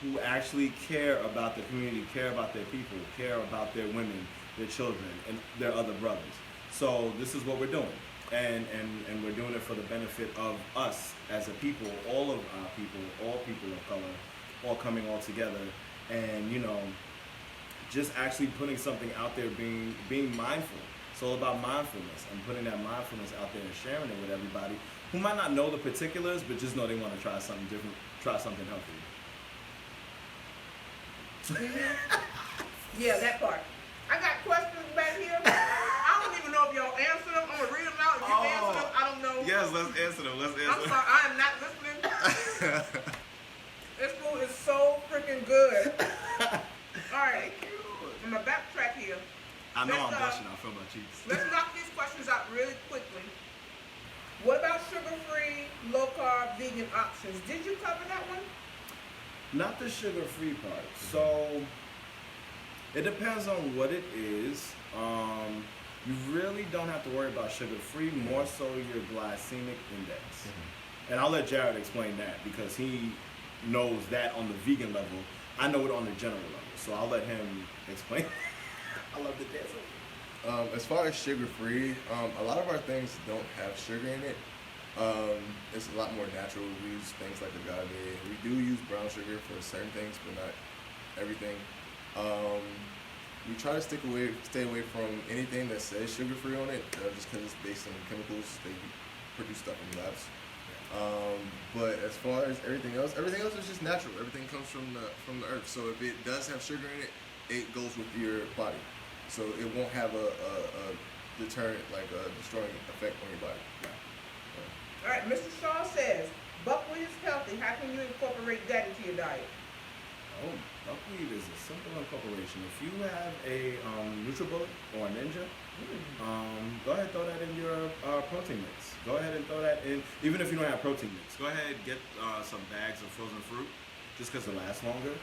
who actually care about the community, care about their people, care about their women, their children, and their other brothers. So this is what we're doing. And we're doing it for the benefit of us as a people, all of our people, all people of color, all coming all together, and, you know, just actually putting something out there, being mindful. It's all about mindfulness and putting that mindfulness out there and sharing it with everybody who might not know the particulars, but just know they want to try something different, try something healthy. Yeah, that part. I got questions back here. I don't even know if y'all answer them. I'm gonna read them out. If you answer them, I don't know. Yes, let's answer them. Let's answer I'm sorry, I am not listening. This food is so freaking good. All right, I'm gonna backtrack here. I know Let's, I'm blushing. I feel my cheeks. Let's knock these questions out really quickly. What about sugar-free, low-carb, vegan options? Did you cover that one? Not the sugar-free part. So it depends on what it is. You really don't have to worry about sugar-free, more so your glycemic index. And I'll let Jared explain that because he knows that on the vegan level. I know it on the general level. So I'll let him explain. I love the dance. As far as sugar-free, a lot of our things don't have sugar in it. It's a lot more natural. We use things like agave. We do use brown sugar for certain things, but not everything. We try to stay away from anything that says sugar-free on it, just because it's based on chemicals. They produce stuff in labs. But as far as everything else is just natural. Everything comes from the earth. So if it does have sugar in it, it goes with your body. So it won't have a deterrent, like a destroying effect on your body. All right, Mr. Shaw says, buckwheat is healthy. How can you incorporate that into your diet? Oh, buckwheat is a simple incorporation. If you have a NutriBullet or a Ninja, go ahead and throw that in your protein mix. Go ahead and throw that in, even if you don't have protein mix. Go ahead and get some bags of frozen fruit, just because it lasts longer.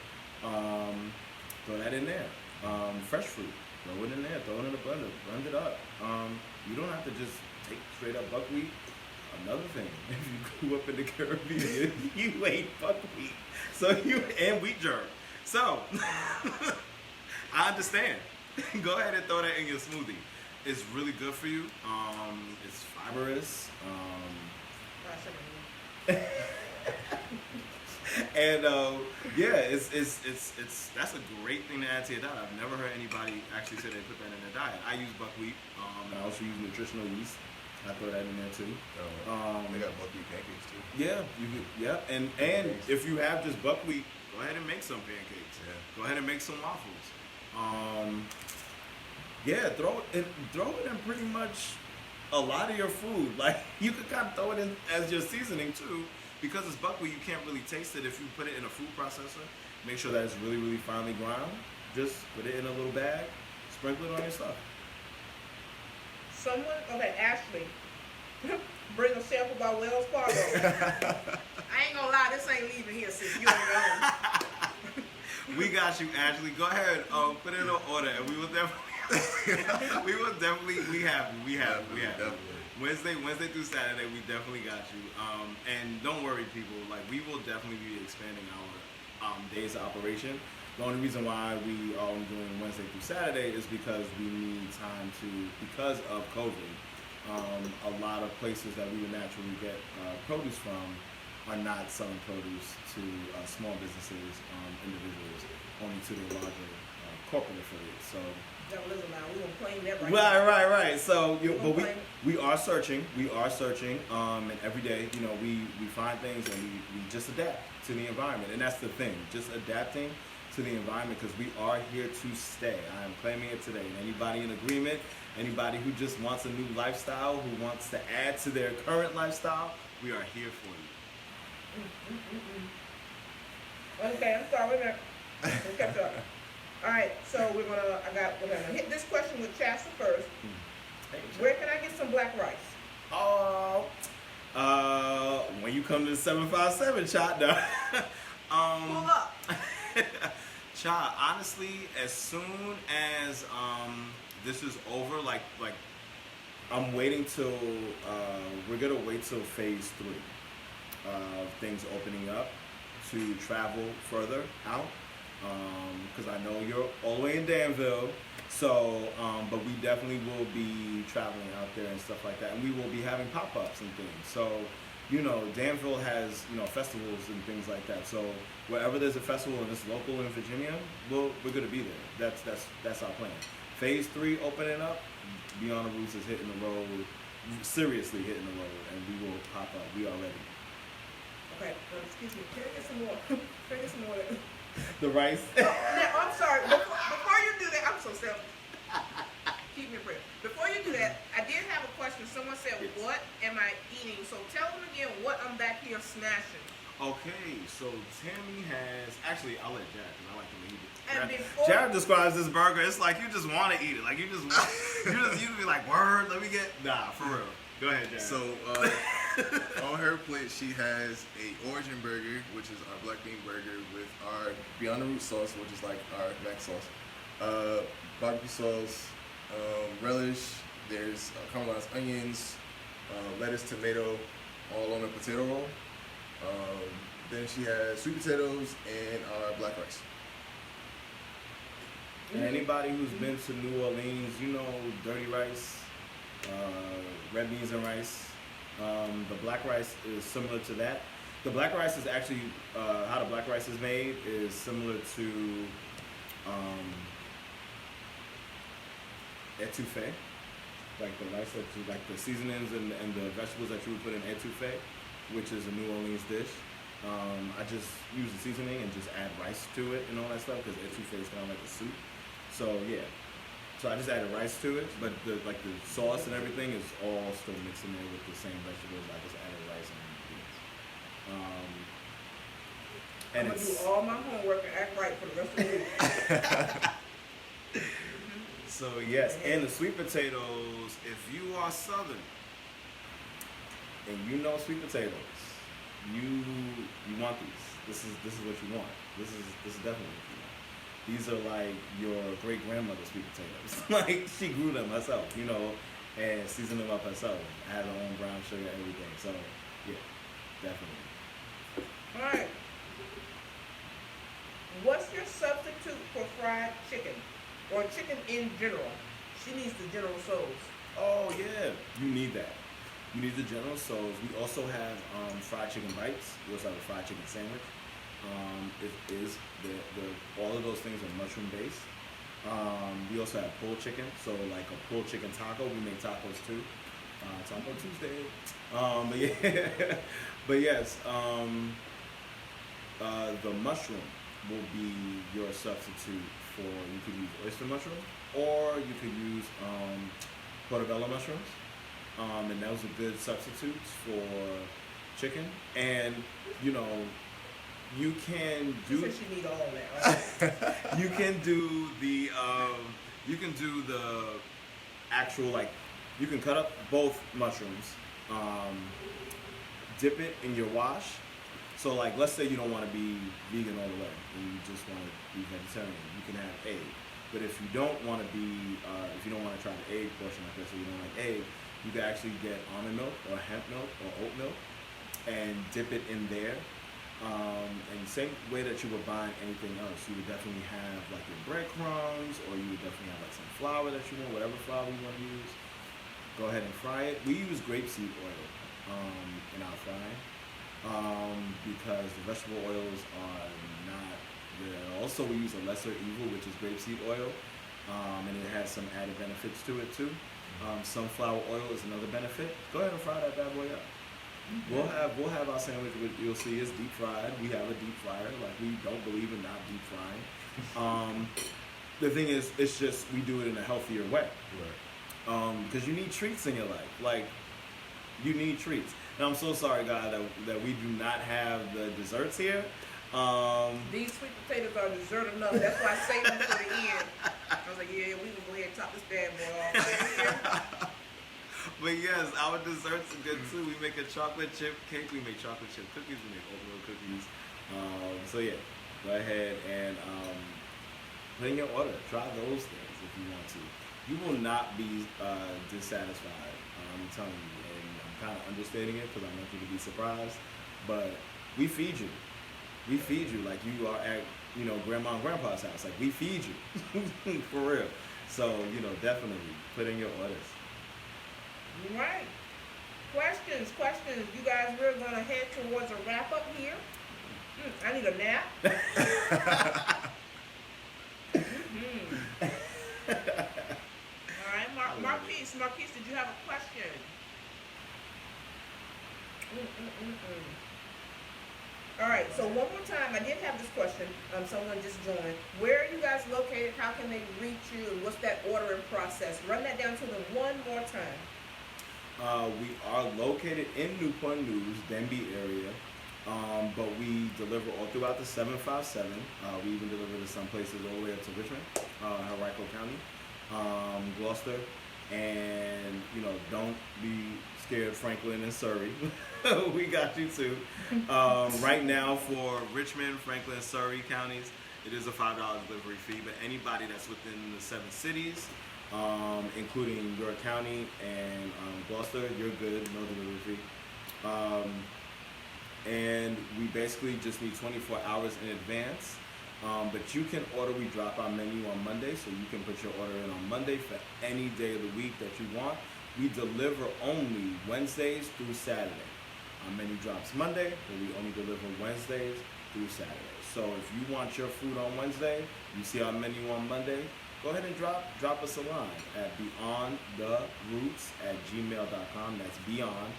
Throw that in there. Fresh fruit, throw it in there. Throw it in the blender. Blend it up. You don't have to just take straight up buckwheat. Another thing, if you grew up in the Caribbean, you ate buckwheat, and wheat germ. So I understand. Go ahead and throw that in your smoothie. It's really good for you. It's fibrous. And yeah, it's that's a great thing to add to your diet. I've never heard anybody actually say they put that in their diet. I use buckwheat. And I also use nutritional yeast. I throw that in there too. They got buckwheat pancakes too. Yeah, and if you have just buckwheat, go ahead and make some pancakes. Yeah. Go ahead and make some waffles. Yeah, throw it in pretty much a lot of your food. Like you could kind of throw it in as your seasoning too, because it's buckwheat. You can't really taste it if you put it in a food processor. Make sure that it's really, really finely ground. Just put it in a little bag, sprinkle it on your stuff. Ashley, bring a sample by Wells Fargo. I ain't gonna lie, this ain't leaving here, sis. You ain't going. We got you, Ashley. Go ahead, put in an order, and we will definitely, we have you. Wednesday through Saturday, we definitely got you. And don't worry, people. Like we will definitely be expanding our days of operation. The only reason why we are only doing Wednesday through Saturday is because we need time because of COVID, a lot of places that we would naturally get produce from are not selling produce to small businesses, individuals, only to the larger corporate affiliates. So. No, listen now, we gonna claim that right. Right. So, but we are searching. And every day, we find things and we just adapt to the environment, and that's the thing, just adapting to the environment because we are here to stay. I am claiming it today. And anybody in agreement, anybody who just wants a new lifestyle, who wants to add to their current lifestyle, we are here for you. Okay, I'm sorry. Wait a minute. Let's catch up. All right, so we're gonna hit this question with Chasta first. Where can I get some black rice? Oh, when you come to the 757 shot, though. Pull up. Child, honestly, as soon as this is over, like I'm waiting till we're gonna wait till phase 3 of things opening up to travel further out. Because I know you're all the way in Danville, so but we definitely will be traveling out there and stuff like that, and we will be having pop-ups and things. So you know, Danville has, you know, festivals and things like that. So wherever there's a festival and it's local in Virginia, we're gonna be there. That's our plan. Phase 3 opening up, Beyond the Roots is hitting the road, seriously hitting the road, and we will pop up. We are ready. Okay, excuse me. Can I get some more? Can I get some more? The rice. Now, I'm sorry. Before you do that, I'm so selfish. Keep me in prayer. Before you do that, I did have a question. Someone said, Yes. "What am I eating?" So tell them again what I'm back here smashing. Okay, so Tammy has, actually, I'll let Jared, because I like to eat it. And Jared, before- Jared describes this burger, it's like you just want to eat it. Like you just want, you be like, word, let me get, nah, for real. Go ahead, Jared. So on her plate, she has a origin burger, which is our black bean burger with our Beyond the Root sauce, which is like our mac sauce, barbecue sauce, relish. There's caramelized onions, lettuce, tomato, all on a potato roll. Then she has sweet potatoes and our black rice. And anybody who's been to New Orleans, you know dirty rice, red beans and rice. The black rice is similar to that. The black rice is actually, how the black rice is made is similar to etouffee. Like the rice that you, like the seasonings and the vegetables that you would put in etouffee, which is a New Orleans dish. I just use the seasoning and just add rice to it and all that stuff because etouffee is kind of like a soup. So yeah, so I just added rice to it, but the sauce and everything is all still mixed in there with the same vegetables. I just added rice and beans. I'm gonna do all my homework and act right for the rest of the week. So yes, and the sweet potatoes, if you are Southern and you know sweet potatoes, you want these. This is what you want. This is definitely what you want. These are like your great grandmother's sweet potatoes. Like she grew them herself, you know, and seasoned them up herself. Had her own brown sugar, everything. So yeah, definitely. All right. What's your substitute for fried chicken? Or chicken in general? She needs the General Tso's. Oh yeah, you need that. You need the General Tso's. We also have fried chicken bites. We also have a fried chicken sandwich. It is all of those things are mushroom based. We also have pulled chicken, so like a pulled chicken taco. We make tacos too. Taco Tuesday. But yes, the mushroom will be your substitute for, you could use oyster mushroom or you could use portobello mushrooms. And those are good substitutes for chicken. And you know, you can do. She said she need all of that, right? You can do the actual, like, you can cut up both mushrooms, dip it in your wash. So like, let's say you don't want to be vegan all the way and you just want to be vegetarian, you can have egg. But if you don't want to be, if you don't want to try the egg portion like this, or you don't like egg, you can actually get almond milk or hemp milk or oat milk and dip it in there. And same way that you would buy anything else, you would definitely have like your breadcrumbs, or you would definitely have like some flour that you want, whatever flour you want to use. Go ahead and fry it. We use grapeseed oil in our frying because the vegetable oils are not good at all. So we use a lesser evil, which is grapeseed oil, and it has some added benefits to it too. Sunflower oil is another benefit. Go ahead and fry that bad boy up. We'll have our sandwich, which you'll see is deep fried. We have a deep fryer. Like, we don't believe in not deep frying. The thing is, it's just we do it in a healthier way. Right. Because you need treats in your life. Like, you need treats. And I'm so sorry, God, that we do not have the desserts here. These sweet potatoes are dessert enough. That's why I saved them for the end. I was like, yeah, we can go ahead and top this bad boy off. But yes, our desserts are good too. We make a chocolate chip cake. We make chocolate chip cookies. We make oatmeal cookies. So yeah, go ahead and put in your order. Try those things if you want to. You will not be dissatisfied. I'm telling you, and I'm kind of understating it because I want you to be surprised. But we feed you. We feed you like you are at, you know, grandma and grandpa's house. Like, we feed you for real. So, you know, definitely put in your orders. Right. Questions. You guys, we're going to head towards a wrap up here. I need a nap. All right, Marquise, did you have a question? All right, so one more time, I did have this question. Someone just joined. Where are you guys located? How can they reach you? And what's that ordering process? Run that down to them one more time. We are located in Newport News, Denby area, but we deliver all throughout the 757. We even deliver to some places all the way up to Richmond, Henrico County, Gloucester, and don't be scared, Franklin and Surrey. We got you too. Right now for Richmond, Franklin, Surrey counties, it is a $5 delivery fee, but anybody that's within the 7 cities, including York County and Gloucester, you're good, no delivery fee. And we basically just need 24 hours in advance. But you can order, we drop our menu on Monday, so you can put your order in on Monday for any day of the week that you want. We deliver only Wednesdays through Saturday. Our menu drops Monday, but we only deliver Wednesdays through Saturday. So if you want your food on Wednesday, you see our menu on Monday, go ahead and drop us a line at beyondtheroots@gmail.com. That's beyond,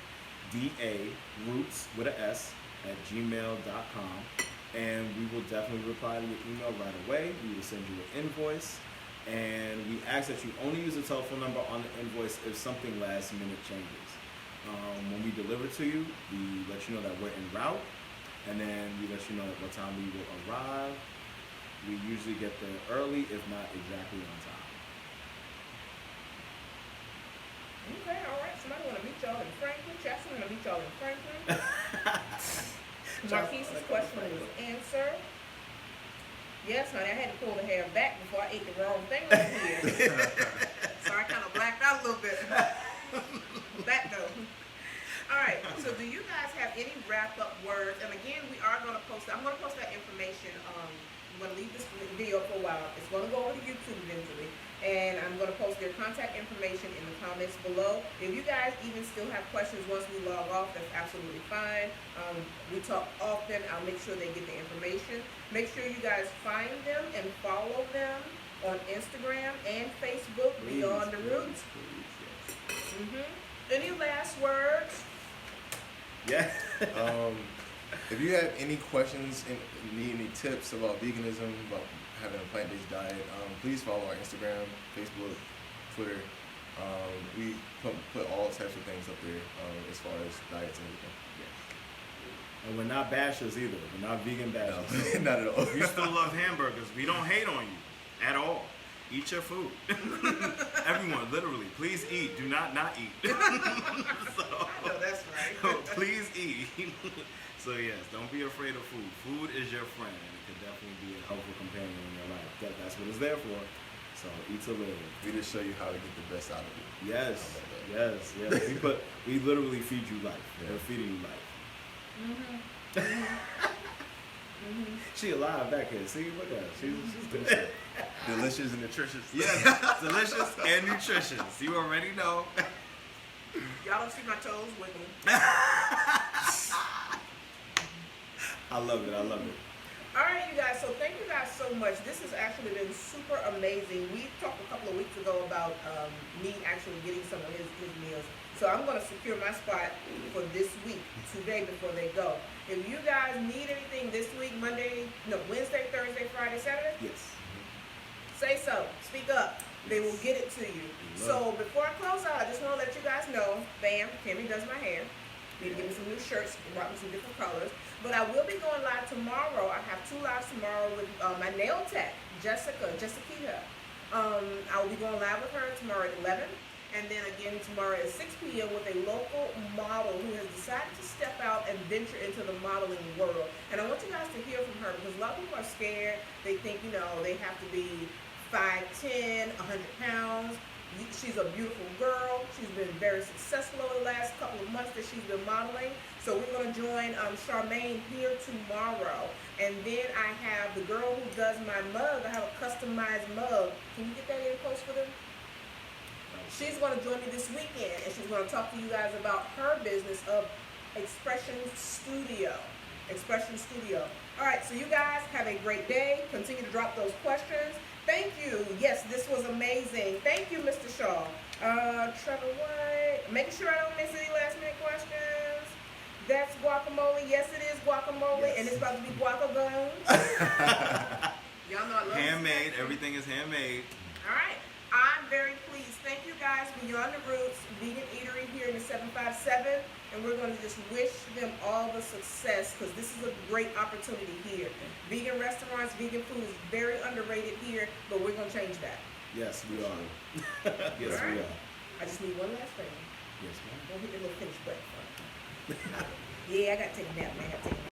D-A, roots with an S, @gmail.com. And we will definitely reply to your email right away. We will send you an invoice. And we ask that you only use the telephone number on the invoice if something last minute changes. When we deliver to you, we let you know that we're en route. And then we let you know at what time we will arrive. We usually get there early, if not exactly on time. Okay, all right. Somebody want to meet y'all in Franklin. Jackson want to meet y'all in Franklin. Marquise's question was answered. Yes, honey, I had to pull the hair back before I ate the wrong thing over here. So I kind of blacked out a little bit. That though. All right, so do you guys have any wrap-up words? And again, we are going to post, I'm going to post that information. I'm going to leave this video for a while. It's going to go over to YouTube eventually. And I'm going to post their contact information in the comments below. If you guys even still have questions once we log off, that's absolutely fine. We talk often. I'll make sure they get the information. Make sure you guys find them and follow them on Instagram and Facebook, Beyond the Roots. Any last words? Yeah. If you have any questions and need any tips about veganism, about having a plant-based diet, please follow our Instagram, Facebook, Twitter. We put all types of things up there as far as diets and everything. Yeah. And we're not bashers either. We're not vegan bashers. No, not at all. You still love hamburgers. We don't hate on you at all. Eat your food. Everyone, literally, please eat. Do not eat. I know that's right. Please eat. So yes, don't be afraid of food. Food is your friend, and it can definitely be a helpful companion in your life. That's what it's there for. So eat to live. We just show you how to get the best out of it. Yes. We literally feed you life. Yeah. We're feeding you life. She alive back here. See, look at her. She's good. Delicious and nutritious. Yeah, delicious and nutritious. You already know. Y'all don't see my toes wiggling. I love it. All right, you guys. So thank you guys so much. This has actually been super amazing. We talked a couple of weeks ago about me actually getting some of his meals. So I'm going to secure my spot for this week, today, before they go. If you guys need anything this week, Wednesday, Thursday, Friday, Saturday, yes, say so. Speak up. They will get it to you. So before I close out, I just want to let you guys know, bam, Kimmy does my hair. Need to give me some new shirts, brought me some different colors. But I will be going live tomorrow. I have 2 lives tomorrow with my nail tech, Jessica. I will be going live with her tomorrow at 11. And then again tomorrow at 6 p.m. with a local model who has decided to step out and venture into the modeling world. And I want you guys to hear from her because a lot of people are scared. They think, they have to be 5'10", 100 pounds. She's a beautiful girl. She's been very successful over the last couple of months that she's been modeling. So we're going to join Charmaine here tomorrow. And then I have the girl who does my mug. I have a customized mug. Can you get that in post for them? She's going to join me this weekend, and she's going to talk to you guys about her business of Expression Studio. Expression Studio. All right, so you guys have a great day. Continue to drop those questions. Thank you. Yes, this was amazing. Thank you, Mr. Shaw. Trevor White. Making sure I don't miss any last minute questions. That's guacamole. Yes, it is guacamole, Yes. and it's about to be guacamole. Y'all know I love Handmade. this. Everything is handmade. All right. I'm very pleased. Thank you guys, Beyond the Roots Vegan Eatery here in the 757. And we're going to just wish them all the success because this is a great opportunity here. Vegan restaurants, vegan food is very underrated here, but we're going to change that. Yes, we are. Yes, All right. we are. I just need one last thing. Yes, ma'am. Don't hit the little finish button. Yeah, I got to take a nap, man. I got to take a nap.